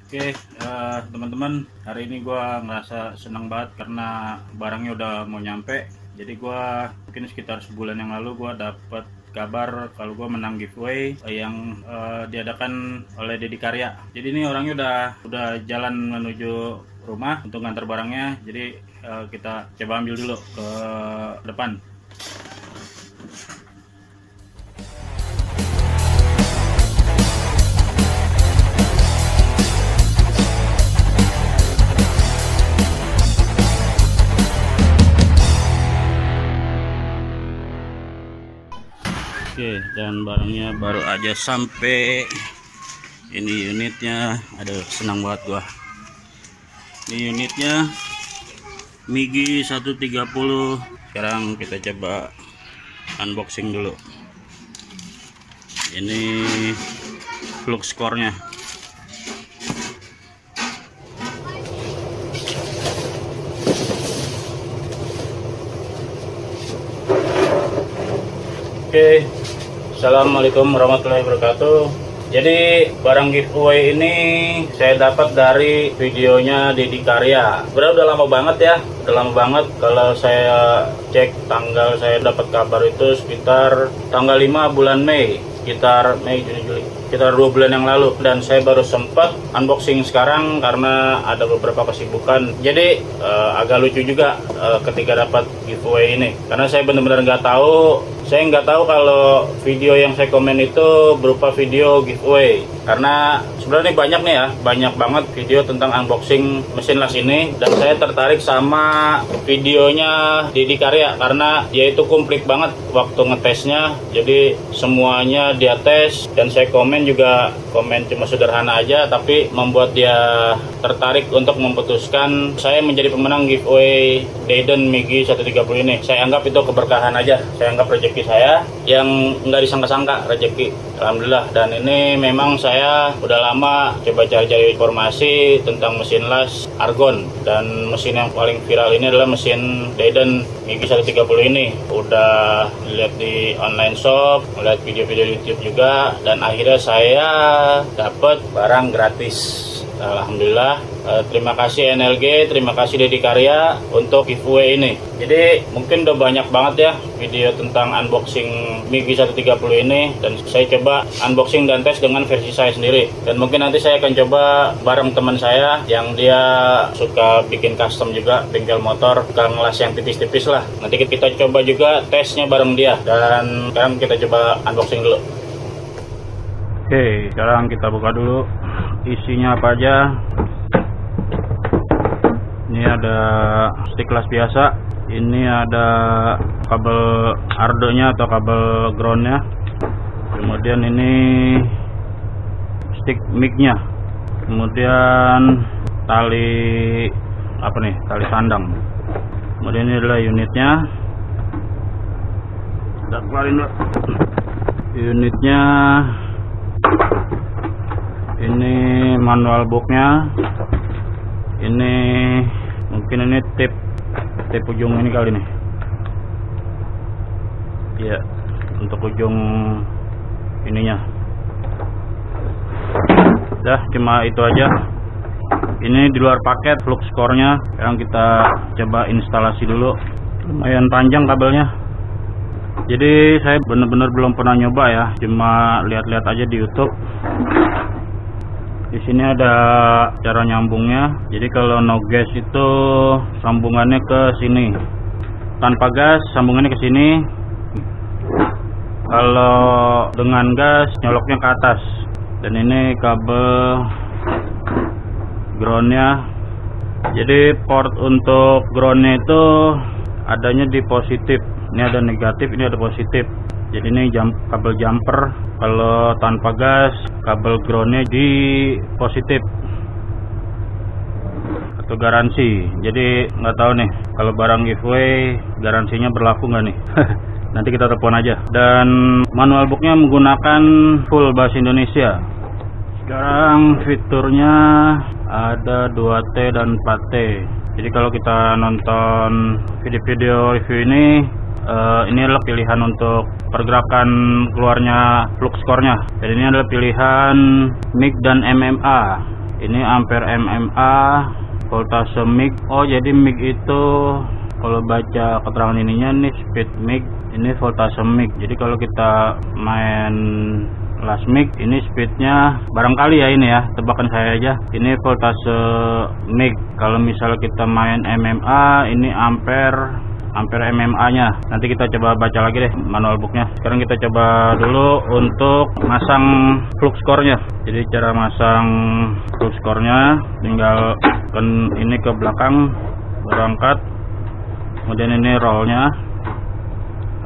Oke, teman-teman, hari ini gua ngerasa senang banget karena barangnya udah mau nyampe. Jadi gua mungkin sekitar sebulan yang lalu gua dapet kabar kalau gua menang giveaway yang diadakan oleh Dedi Karya. Jadi ini orangnya udah jalan menuju rumah untuk ngantar barangnya. Jadi kita coba ambil dulu ke depan. Oke, dan barangnya baru aja sampai. Ini unitnya, aduh senang banget gua. Ini unitnya MIGI 130. Sekarang kita coba unboxing dulu. Ini flux core-nya. Oke, assalamualaikum warahmatullahi wabarakatuh. Jadi barang giveaway ini saya dapat dari videonya Dedi Karya. Berarti udah lama banget ya, udah lama banget. Kalau saya cek tanggal saya dapat kabar itu sekitar tanggal 5 bulan Mei, sekitar Mei, Juni, Juli, sekitar 2 bulan yang lalu. Dan saya baru sempat unboxing sekarang karena ada beberapa kesibukan. Jadi agak lucu juga ketika dapat giveaway ini, karena saya benar-benar nggak tahu. Saya nggak tahu kalau video yang saya komen itu berupa video giveaway, karena sebenarnya banyak nih ya, banyak banget video tentang unboxing mesin las ini, dan saya tertarik sama videonya Dedi Karya karena dia itu komplit banget waktu ngetesnya. Jadi semuanya dia tes, dan saya komen juga komen cuma sederhana aja, tapi membuat dia tertarik untuk memutuskan saya menjadi pemenang giveaway Dayden MIGI 130 ini. Saya anggap itu keberkahan aja, saya anggap rezeki saya yang nggak disangka-sangka, rezeki, alhamdulillah. Dan ini memang saya udah lama coba cari-cari informasi tentang mesin las argon, dan mesin yang paling viral ini adalah mesin Dayden MIGI 130 ini. Udah lihat di online shop, lihat video-video YouTube juga, dan akhirnya saya dapat barang gratis. Alhamdulillah. Terima kasih NLG, terima kasih Dedi Karya untuk giveaway ini. Jadi mungkin udah banyak banget ya video tentang unboxing MIGI 130 ini, dan saya coba unboxing dan tes dengan versi saya sendiri. Dan mungkin nanti saya akan coba bareng teman saya yang dia suka bikin custom juga, bengkel motor, suka ngelas yang tipis-tipis lah. Nanti kita coba juga tesnya bareng dia, dan sekarang kita coba unboxing dulu. Oke, sekarang kita buka dulu isinya apa aja. Ini ada stick las biasa, ini ada kabel ardonya atau kabel groundnya, kemudian ini stick mic-nya, kemudian tali apa nih, tali sandang, kemudian ini adalah unitnya. Kita keluarin dulu unitnya. Ini manual booknya. Ini mungkin ini tip ujung ini kali nih ya, untuk ujung ininya. Udah, cuma itu aja. Ini di luar paket flux core-nya. Sekarang kita coba instalasi dulu. Lumayan panjang kabelnya, jadi saya bener-bener belum pernah nyoba ya, cuma lihat-lihat aja di YouTube. Di sini ada cara nyambungnya. Jadi kalau no gas itu sambungannya ke sini, tanpa gas sambungannya ke sini. Kalau dengan gas nyoloknya ke atas. Dan ini kabel groundnya. Jadi port untuk groundnya itu adanya di positif. Ini ada negatif, ini ada positif. Jadi ini kabel jumper. Kalau tanpa gas, kabel groundnya di positif atau garansi. Jadi nggak tahu nih kalau barang giveaway garansinya berlaku nggak nih. Nanti kita telepon aja. Dan manual booknya menggunakan full bahasa Indonesia. Sekarang fiturnya ada 2T dan 4T. Jadi kalau kita nonton video-video review ini adalah pilihan untuk pergerakan keluarnya flux core-nya. Dan ini adalah pilihan MIG dan MMA. Ini ampere MMA, voltase mic. Oh, jadi mic itu kalau baca keterangan ininya nih speed mic, ini voltase mic. Jadi kalau kita main las mic, ini speednya barangkali ya, ini ya tebakan saya aja, ini voltase mic. Kalau misalnya kita main MMA, ini ampere MMA nya. Nanti kita coba baca lagi deh manual booknya. Sekarang kita coba dulu untuk masang flux core-nya. Jadi cara masang flux core-nya, tinggal ini ke belakang, berangkat, kemudian ini roll-nya,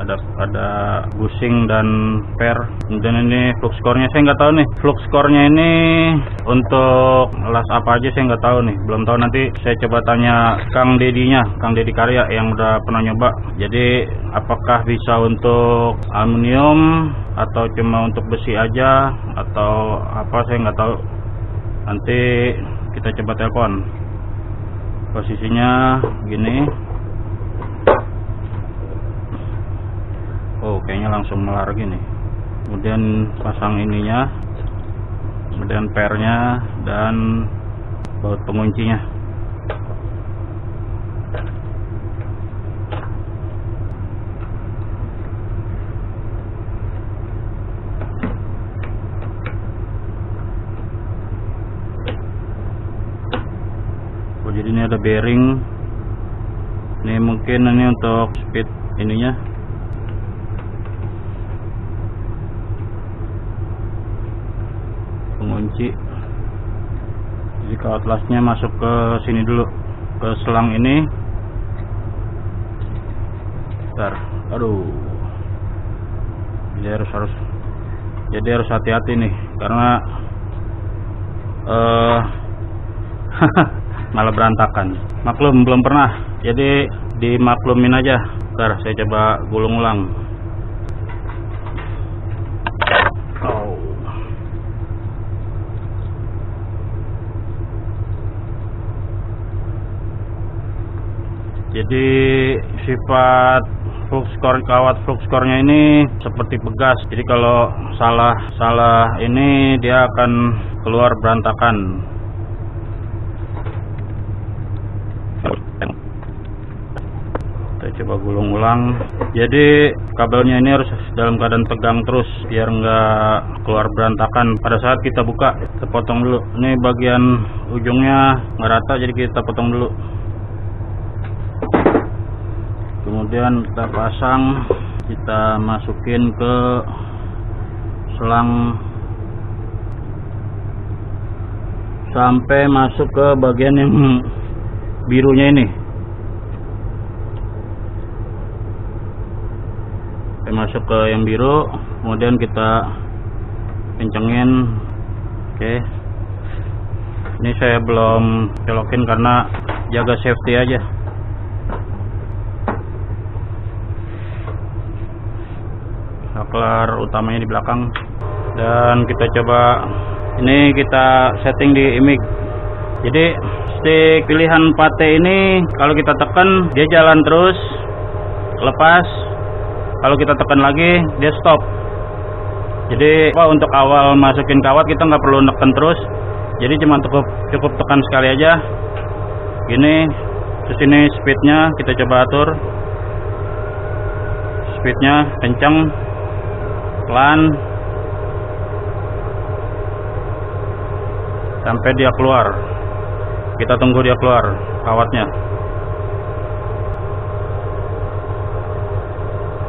ada bushing dan pair, kemudian ini flux core-nya. Saya nggak tahu nih flux core-nya ini untuk las apa aja, saya nggak tahu nih, belum tahu. Nanti saya coba tanya Kang Dedi Karya yang udah pernah nyoba. Jadi apakah bisa untuk aluminium atau cuma untuk besi aja atau apa, saya nggak tahu. Nanti kita coba telepon. Posisinya gini. Oh, kayaknya langsung melar gini. Kemudian pasang ininya, kemudian pairnya dan baut penguncinya. Oh, jadi ini ada bearing. Ini mungkin ini untuk speed ininya. Pengunci. Jika atlasnya masuk ke sini dulu, ke selang ini. Bentar, aduh. Jadi harus hati-hati nih, karena malah berantakan. Maklum belum pernah, jadi dimaklumin aja. Bentar, saya coba gulung ulang. Jadi sifat kawat flux core-nya ini seperti pegas. Jadi kalau salah ini dia akan keluar berantakan. Kita coba gulung ulang. Jadi kabelnya ini harus dalam keadaan tegang terus biar nggak keluar berantakan. Pada saat kita buka, kita potong dulu. Ini bagian ujungnya nggak rata, jadi kita potong dulu. Kemudian kita pasang, kita masukin ke selang sampai masuk ke bagian yang birunya ini. Sampai masuk ke yang biru, kemudian kita kencengin. Oke. Ini saya belum colokin karena jaga safety aja. Saklar utamanya di belakang, dan kita coba ini kita setting di imig. Jadi stick pilihan Pate ini kalau kita tekan dia jalan terus, lepas. Kalau kita tekan lagi dia stop. Jadi untuk awal masukin kawat kita nggak perlu neken terus, jadi cuma cukup tekan sekali aja gini. Terus ini speednya kita coba atur, speednya kencang, pelan, sampai dia keluar. Kita tunggu dia keluar kawatnya.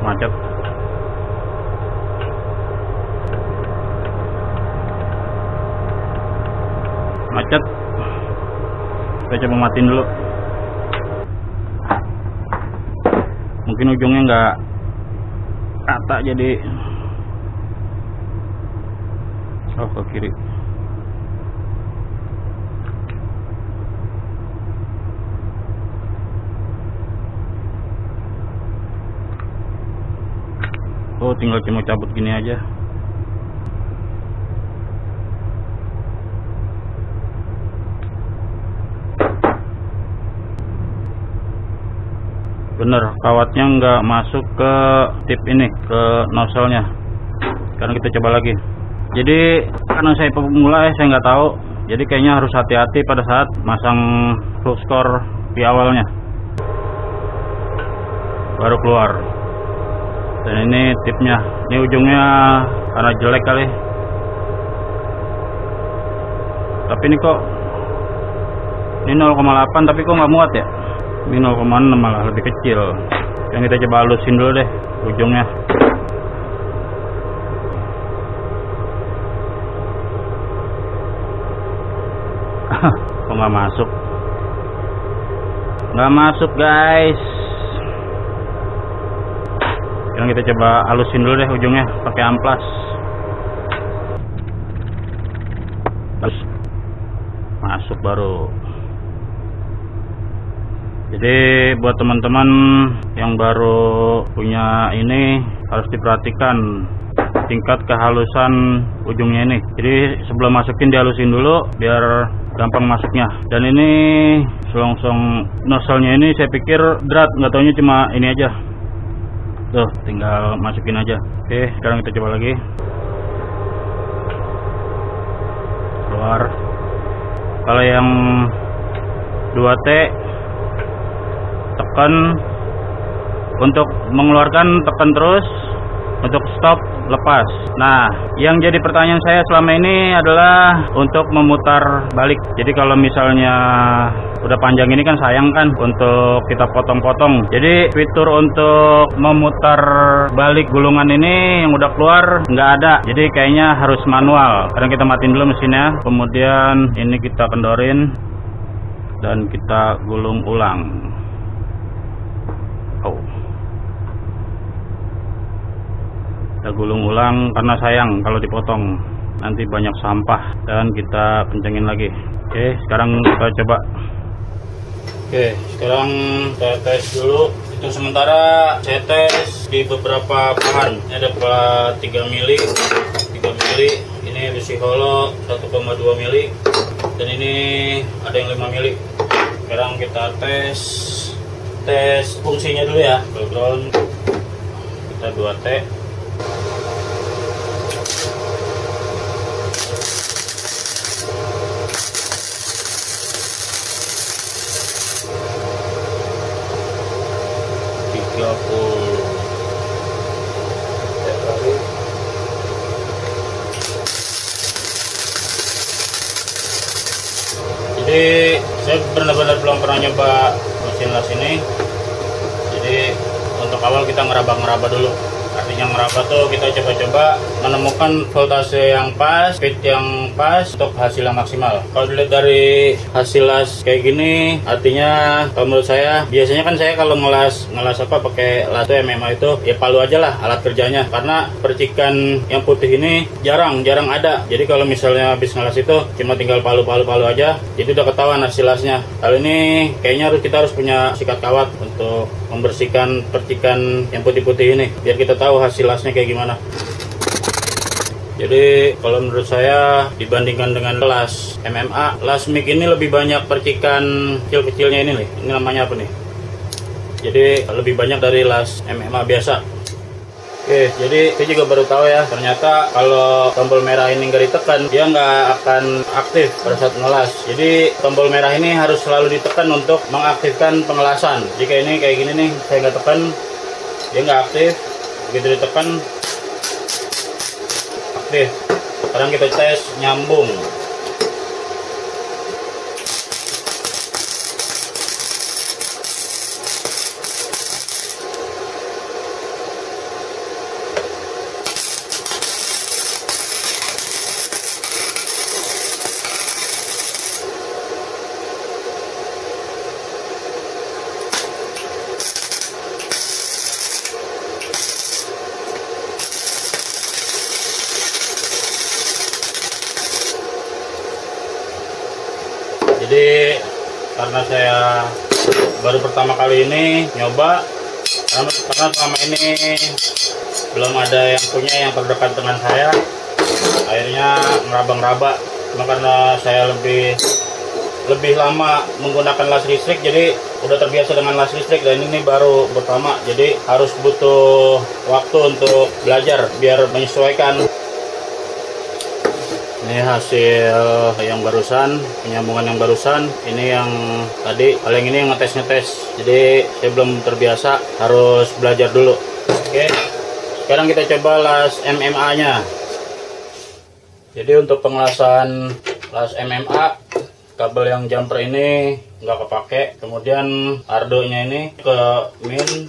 Macet. Kita coba matiin dulu. Mungkin ujungnya nggak rata, jadi ke kiri. Oh, tinggal cuma cabut gini aja. Bener, kawatnya nggak masuk ke tip ini, ke nozzle-nya. Sekarang kita coba lagi. Jadi karena saya pemula, saya nggak tahu Jadi kayaknya harus hati-hati pada saat masang flux core di awalnya, baru keluar. Dan ini tipnya, ini ujungnya karena jelek kali, tapi ini kok ini 0,8 tapi kok nggak muat ya. Ini 0,6 malah lebih kecil. Yang kita coba halusin dulu deh ujungnya. Kok nggak masuk? Nggak masuk guys. Yang kita coba halusin dulu deh ujungnya pakai amplas. Terus masuk baru. Jadi buat teman-teman yang baru punya ini harus diperhatikan tingkat kehalusan ujungnya ini. Jadi sebelum masukin dihalusin dulu biar gampang masuknya. Dan ini selongsong nozzle-nya ini saya pikir drat, nggak taunya cuma ini aja. Tuh, tinggal masukin aja. Oke, sekarang kita coba lagi. Keluar. Kalau yang 2T tekan, untuk mengeluarkan tekan terus, untuk stop lepas. Nah, yang jadi pertanyaan saya selama ini adalah untuk memutar balik. Jadi kalau misalnya udah panjang ini kan sayang kan untuk kita potong-potong. Jadi fitur untuk memutar balik gulungan ini yang udah keluar nggak ada. Jadi kayaknya harus manual. Sekarang kita matiin dulu mesinnya. Kemudian ini kita kendorin dan kita gulung ulang. Kita gulung ulang karena sayang kalau dipotong nanti banyak sampah, dan kita kencengin lagi. Oke, sekarang kita coba. Oke, sekarang saya tes dulu. Itu sementara saya tes di beberapa bahan. Ini ada plat 3 mili, ini besi holo 1,2 mili, dan ini ada yang 5 mili. Sekarang kita tes fungsinya dulu ya. Background kita 2T. Jadi saya benar-benar belum pernah nyoba mesin las ini. Jadi untuk awal kita ngeraba-ngeraba dulu. Artinya ngeraba tuh kita coba-coba menemukan voltase yang pas, speed yang pas untuk hasil yang maksimal. Kalau dilihat dari hasil las kayak gini, artinya kalau menurut saya, biasanya kan saya kalau ngelas apa pakai las itu MMA itu ya palu aja lah alat kerjanya, karena percikan yang putih ini jarang ada. Jadi kalau misalnya habis ngelas itu cuma tinggal palu aja, jadi udah ketahuan hasil lasnya. Kali ini kayaknya kita harus punya sikat kawat untuk membersihkan percikan yang putih-putih ini, biar kita tahu hasil lasnya kayak gimana. Jadi kalau menurut saya dibandingkan dengan las MMA, las MIG ini lebih banyak percikan kecil-kecilnya ini nih. Ini namanya apa nih? Jadi lebih banyak dari las MMA biasa. Oke, jadi saya juga baru tahu ya, ternyata kalau tombol merah ini nggak ditekan, dia nggak akan aktif pada saat ngelas. Jadi tombol merah ini harus selalu ditekan untuk mengaktifkan pengelasan. Jika ini kayak gini nih, saya nggak tekan, dia nggak aktif. Begitu ditekan, aktif. Sekarang kita tes nyambung. Jadi karena saya baru pertama kali ini nyoba, karena selama ini belum ada yang punya yang terdekat dengan saya, akhirnya ngeraba-ngeraba. Cuma karena saya lebih lama menggunakan las listrik, jadi udah terbiasa dengan las listrik, dan ini baru pertama, jadi harus butuh waktu untuk belajar biar menyesuaikan. Ini hasil yang barusan, penyambungan yang barusan. Ini yang tadi, paling ini yang ngetes. Jadi saya belum terbiasa, harus belajar dulu. Oke, sekarang kita coba las MMA-nya. Jadi untuk pengelasan las MMA, kabel yang jumper ini nggak kepake. Kemudian Ardo-nya ini ke min,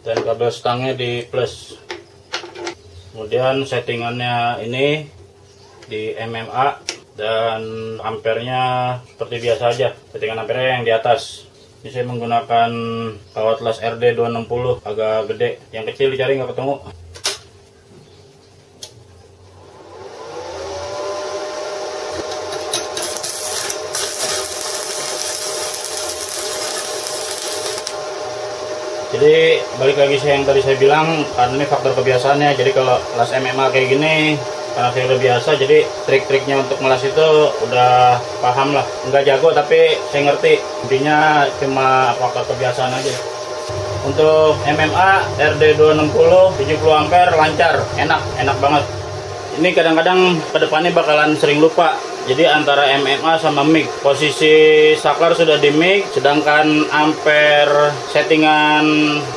dan kabel stangnya di plus. Kemudian settingannya ini di MMA, dan ampernya seperti biasa aja, settingan ampernya yang di atas. Ini saya menggunakan kawat las RD 260, agak gede, yang kecil dicari nggak ketemu. Jadi balik lagi yang tadi saya bilang, karena ini faktor kebiasaannya. Jadi kalau las MMA kayak gini, karena saya udah biasa, jadi trik-triknya untuk melas itu udah paham lah. Nggak jago tapi saya ngerti, intinya cuma faktor kebiasaan aja. Untuk MMA RD 260 70 ampere lancar, enak banget. Ini kadang-kadang kedepannya bakalan sering lupa. Jadi antara MMA sama mic, posisi saklar sudah di mic, sedangkan ampere settingan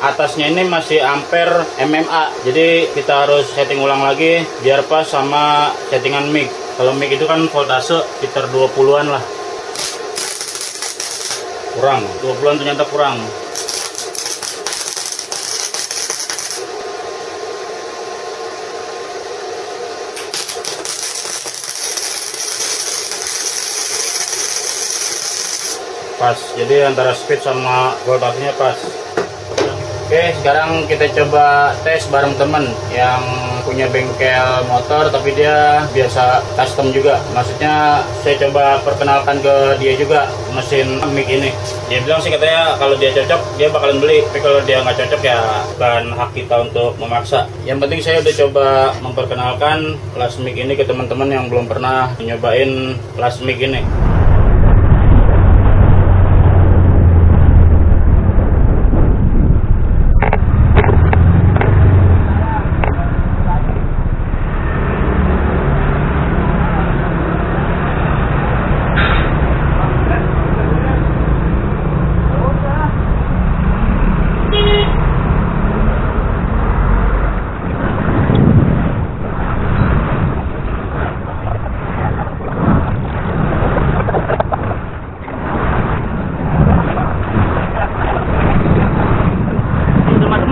atasnya ini masih ampere MMA. Jadi kita harus setting ulang lagi biar pas sama settingan mic. Kalau mic itu kan voltase sekitar 20-an lah. Kurang, 20-an ternyata kurang. Pas, jadi antara speed sama voltasenya pas. Oke, sekarang kita coba tes bareng temen yang punya bengkel motor, tapi dia biasa custom juga. Maksudnya saya coba perkenalkan ke dia juga mesin mic ini. Dia bilang sih katanya kalau dia cocok dia bakalan beli, tapi kalau dia nggak cocok ya bukan hak kita untuk memaksa. Yang penting saya udah coba memperkenalkan kelas mic ini ke teman-teman yang belum pernah nyobain kelas mic ini.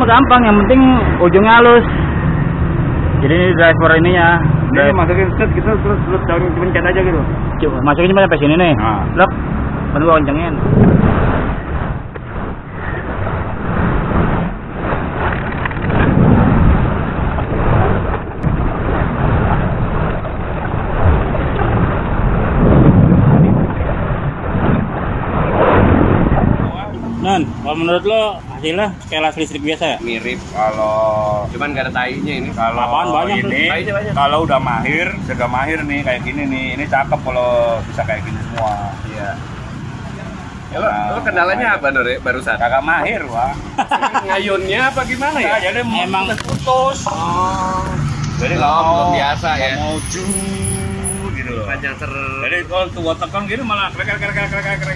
Gampang, yang penting ujungnya halus. Jadi ini driver ininya. Ini masukin set gitu, terus daun pencet aja gitu. Coba masukin cuma sampai sini nih. Nah. Lep, baru gua kencengin. Nan, kalau menurut lo hasilnya kayak las listrik biasa ya? Mirip, kalau cuman gak ada tainya ini. Kalau apaan banyak ini, kalau udah mahir, sudah mahir nih kayak gini nih. Ini cakep kalau bisa kayak gini semua. Iya. Ya, lo kendalanya apa Dore barusan? Kagak mahir, Wah. Ngayunnya apa gimana ya? Nah, jadi Emang putus. Oh. Jadi belum biasa ya. Mau gitu loh. Panjang Jadi kalau gua tekan gini malah krek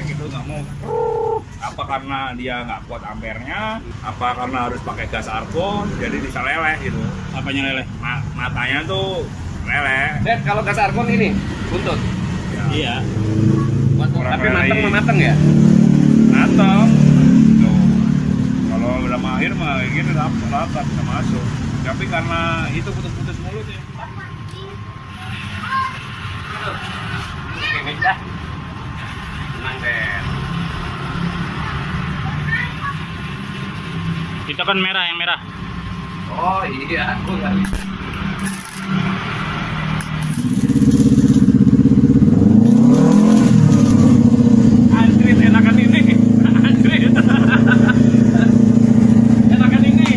gitu, nggak mau. Apa karena dia nggak kuat ampernya, apa karena harus pakai gas argon, jadi bisa leleh gitu. apanya leleh? Matanya tuh leleh. Dan kalau gas argon ini buntut. Ya. Iya. Tapi mateng ya? Mateng. Tuh. Kalau udah mahir mah gini rata bisa masuk. Tapi karena itu putus-putus mulut ya. Oke, dah. Tenang deh. Itu kan merah, yang merah. Oh iya, aku nggak lihat. Anjrit, enakan ini. Anjrit. Enakan ini.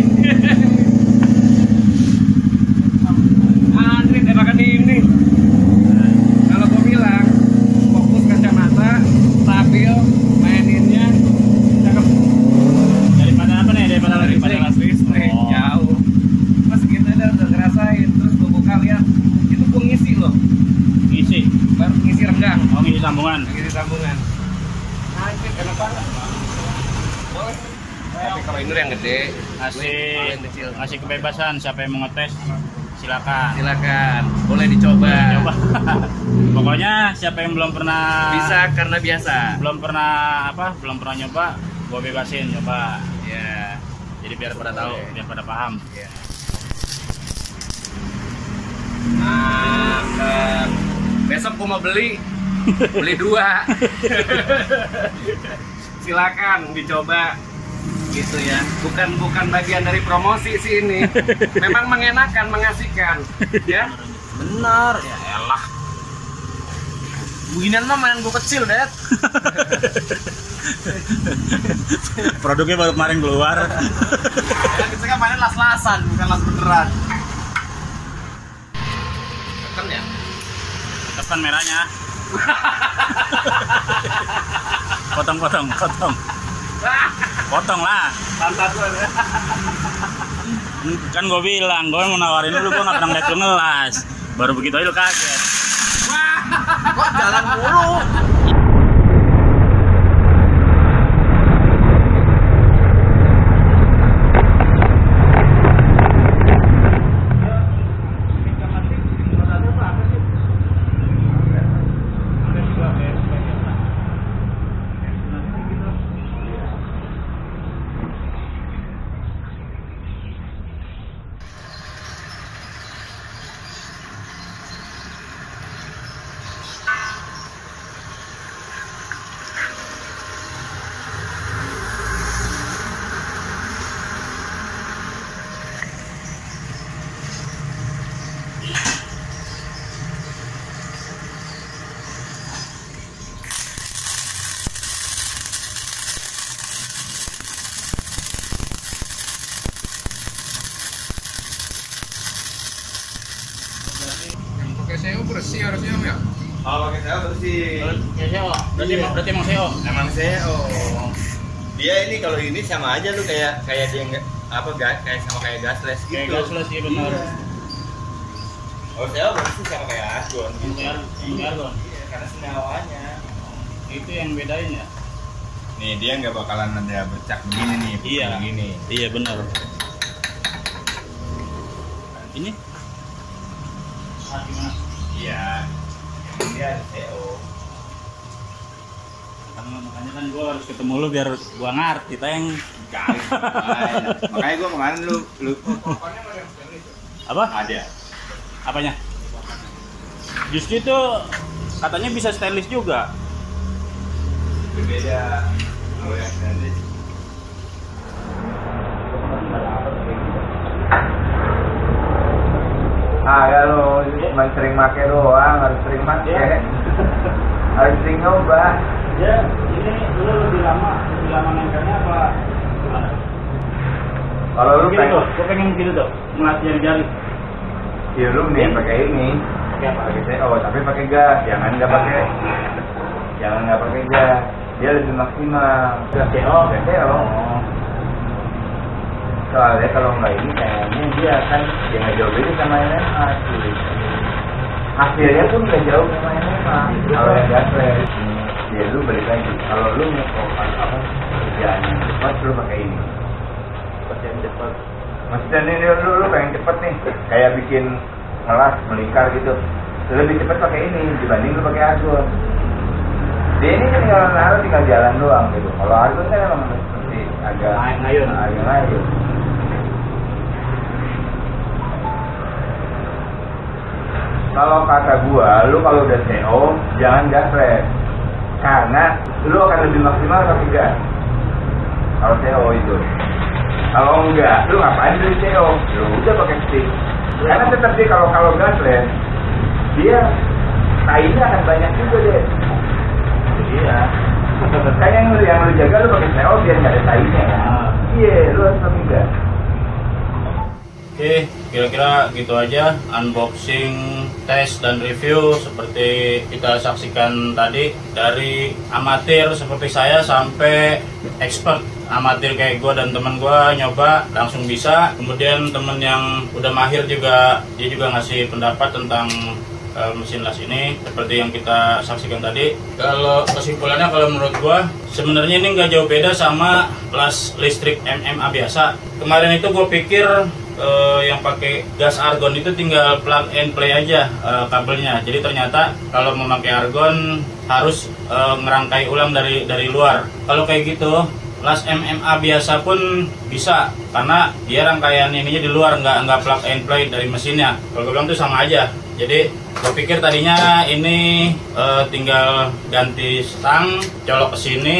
Anjrit, enakan ini. Kalau gua bilang fokus kacamata, stabil, maininnya cakep. Daripada apa nih? Daripada las listrik. Jauh. Mas kita udah ngerasa ngisi renggang. Oh, ngisi sambungan. Ngisi sambungan. Anjir, enak banget. Boleh. Tapi kalau ini yang gede, yang kecil. Ngasih kebebasan, siapa yang mau ngetes silakan. Silakan, boleh dicoba. Coba. Pokoknya siapa yang belum pernah Bisa karena biasa. belum pernah nyoba, gua bebasin coba. Ya. Jadi biar pada tahu, biar pada paham. Ya. Mantap. Besok gua mau beli 2. Silakan dicoba. Gitu ya. Bukan bagian dari promosi sih ini. Memang mengenakan, mengasihkan. Ya. Benar. Ya elah. Beginian mah main gua kecil, Det. Produknya baru kemarin keluar. Kita kan mainnya las-lasan, bukan las beneran. Tekan ya? Tekan merahnya. Potong. Potong lah. Pantat lu ya. Kan gue bilang, gue mau nawarin lu gue nggak pernah ngeliat lu ngelas. Baru begitu aja lu kaget. Wah, kok jalan mulu. Pakai SEO bersih harusnya Om ya? Oh, pakai SEO bersih. Ya SEO, berarti emang SEO. Emang SEO. Dia ini kalau ini sama aja lu kayak dia nggak kayak gasless gitu. Kayak gasless sih benar. Oh, SEO bersih sama kayak argon gitu. Ini argon. Iya, karena senyawanya. Itu yang bedain ya. Nih dia nggak bakalan ada bercak begini nih, Iya. begini. Iya benar. Ini? Gimana? Iya. Dia ada SEO. Makanya kan gue harus ketemu lu biar gua ngerti teng. Makanya gua kemarin lu Apa? ada. Apanya? Justru itu katanya bisa stainless juga. Berbeda. Oh ya, nanti. Kalau cuma sering make doang, harus sering make. Harus sering nyoba. Ya, ini dulu lebih lama nempelnya apa? Kalau lu Gitu tuh, gue pengen gitu tuh, melatih jari. ya lu mending pakai ini. Pakai apa? Pakai CO, tapi pakai gas. Jangan nggak pakai gas. Dia lebih maksimal. CO? CO. Soalnya kalau nggak ini kayaknya dia akan nggak jauh beda sama NMA sih. Hasilnya pun nggak jauh sama NMA. Kalau yang gasless, ya lu balik lagi. Kalau lu mau kerjaan yang cepat, lu pakai ini. Yang cepat. Maksudnya ini lu pengen cepet nih, kayak bikin ngelas, melingkar gitu. Lebih cepet pakai ini dibanding lu pakai argon. Dia ini kan tinggal jalan doang gitu. Kalau argon kan emang seperti agak ngayun. Kalau kata gua, lu kalau udah CO jangan gasless, karena lu akan lebih maksimal pakai gas. Kalau CO itu, kalau enggak, lu ngapain beli CO? Lu udah pakai stick. Karena tetap dia kalau gasless, dia tainya akan banyak juga deh. Iya. Kayak yang lu jaga lu pakai CO biar nggak ada tainya ya. Iya, lu harus pakai gas. Oke, kira-kira gitu aja unboxing, tes, dan review seperti kita saksikan tadi. Dari amatir seperti saya sampai expert. Amatir kayak gue dan temen gue nyoba langsung bisa. Kemudian temen yang udah mahir juga, dia juga ngasih pendapat tentang mesin las ini seperti yang kita saksikan tadi. Kalau kesimpulannya, kalau menurut gua sebenarnya ini nggak jauh beda sama las listrik MMA biasa. Kemarin itu gua pikir yang pakai gas argon itu tinggal plug and play aja kabelnya. Jadi ternyata kalau memakai argon harus ngerangkai ulang dari luar. Kalau kayak gitu las MMA biasa pun bisa, karena dia rangkaian ininya di luar, nggak plug and play dari mesinnya. Kalau gue bilang tuh sama aja. Jadi gue pikir tadinya ini tinggal ganti stang, colok ke sini,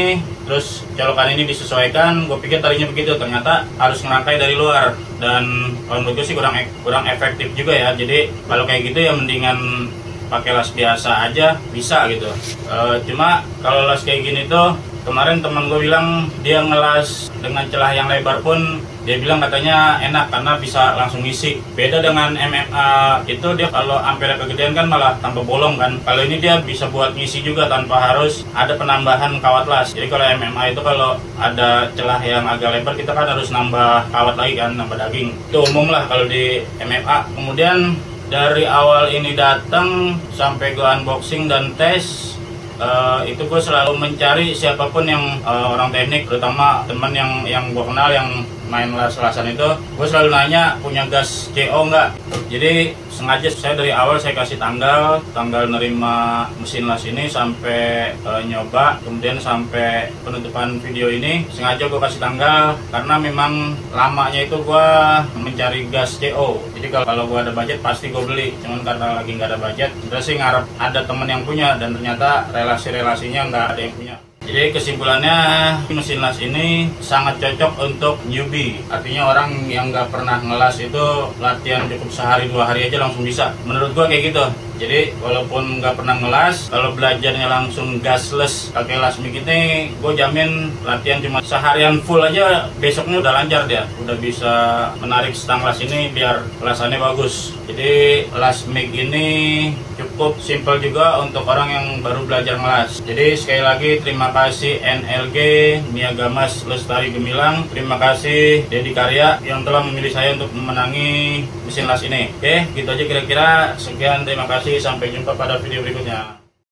terus colokan ini disesuaikan. Gue pikir tadinya begitu, ternyata harus ngerangkai dari luar. Dan kalau menurut gue sih kurang efektif juga ya. Jadi kalau kayak gitu ya mendingan pakai las biasa aja, bisa gitu. Cuma kalau las kayak gini tuh, kemarin teman gue bilang dia ngelas dengan celah yang lebar pun dia bilang katanya enak karena bisa langsung ngisi. Beda dengan MMA itu, dia kalau ampere kegedean kan malah tambah bolong kan. Kalau ini dia bisa buat ngisi juga tanpa harus ada penambahan kawat las. Jadi kalau MMA itu kalau ada celah yang agak lebar kita kan harus nambah kawat lagi kan, nambah daging. Itu umum lah kalau di MMA. Kemudian dari awal ini datang sampai gue unboxing dan tes, itu gue selalu mencari siapapun yang orang teknik, terutama teman yang gue kenal yang main las-lasan itu, gue selalu nanya punya gas CO nggak. Jadi sengaja saya dari awal saya kasih tanggal nerima mesin las ini sampai nyoba, kemudian sampai penutupan video ini sengaja gue kasih tanggal karena memang lamanya itu gue mencari gas CO. Jadi kalau gue ada budget pasti gue beli, cuman karena lagi nggak ada budget, terus sih ngarep ada temen yang punya, dan ternyata relasi-relasinya nggak ada yang punya. Jadi kesimpulannya, mesin las ini sangat cocok untuk newbie. Artinya orang yang nggak pernah ngelas itu latihan cukup sehari 2 hari aja langsung bisa. Menurut gua kayak gitu. Jadi walaupun nggak pernah ngelas, kalau belajarnya langsung gasless pakai las mic ini, gue jamin latihan cuma seharian full aja, besoknya udah lancar dia. Udah bisa menarik stang las ini biar lasannya bagus. Jadi las mic ini cukup simpel juga untuk orang yang baru belajar ngelas. Jadi sekali lagi terima kasih NLG Niaga Mas Lestari Gemilang. Terima kasih Dedi Karya yang telah memilih saya untuk memenangi mesin las ini. Oke, gitu aja kira-kira. Sekian, terima kasih. Sampai jumpa pada video berikutnya.